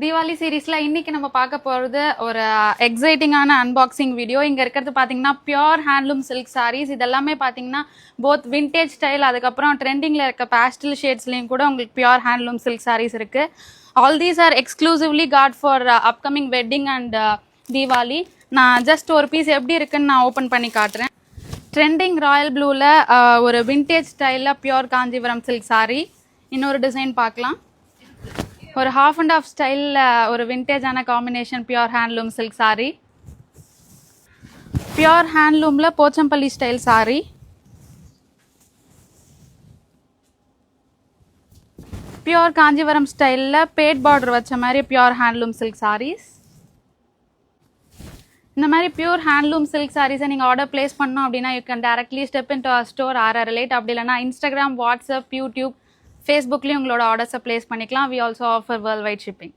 தீபாவளி சீரீஸ்ல இன்னைக்கு நம்ம பார்க்க போறது ஒரு எக்ஸைட்டிங்கான அன்பாக்சிங் வீடியோ. இங்க இருக்கிறது பாத்தீங்கன்னா பியூர் ஹேண்ட்லூம் சில்க் சாரீஸ். இதெல்லாமே பாத்தீங்கன்னா போத் விண்டேஜ் ஸ்டைல், அதுக்கப்புறம் ட்ரெண்டிங்ல இருக்க பேஸ்டல் ஷேட்ஸ்லயும் கூட உங்களுக்கு பியூர் ஹேண்ட்லூம் சில்க் சாரீஸ் இருக்கு. All these are exclusively got for upcoming wedding and Deepavali. நான் ஜஸ்ட் ஒரு பீஸ் எப்படி இருக்குன்னு நான் ஓப்பன் பண்ணி காட்டுறேன். ட்ரெண்டிங் ராயல் ப்ளூல ஒரு விண்டேஜ் ஸ்டைலில் பியூர் காஞ்சிபுரம் சில்க் சாரீ. இன்னொரு டிசைன் பார்க்கலாம். ஒரு ஹாஃப் அண்ட் ஆஃப் ஸ்டைலில் ஒரு விண்டேஜான combination pure handloom silk sari. Pure ஹேண்ட்லூமில் போச்சம்பள்ளி ஸ்டைல் சாரீ. பியூர் காஞ்சிபுரம் ஸ்டைலில் பேட் பார்டர் வச்ச மாதிரி பியூர் ஹேண்ட்லூம் சில்க் சாரீஸ். இந்த மாதிரி பியூர் ஹேண்ட்லூம் சில்க் சாரீஸை நீங்கள் ஆர்டர் பிளேஸ் பண்ணோம் அப்படின்னா you can directly step in to our store or relate. அப்படி இல்லைனா இன்ஸ்டாகிராம், வாட்ஸ்அப், யூடியூப், ஃபேஸ்புக்லேயும் உங்களோட ஆர்டர்ஸை பிளேஸ் பண்ணிக்கலாம். We also offer worldwide shipping.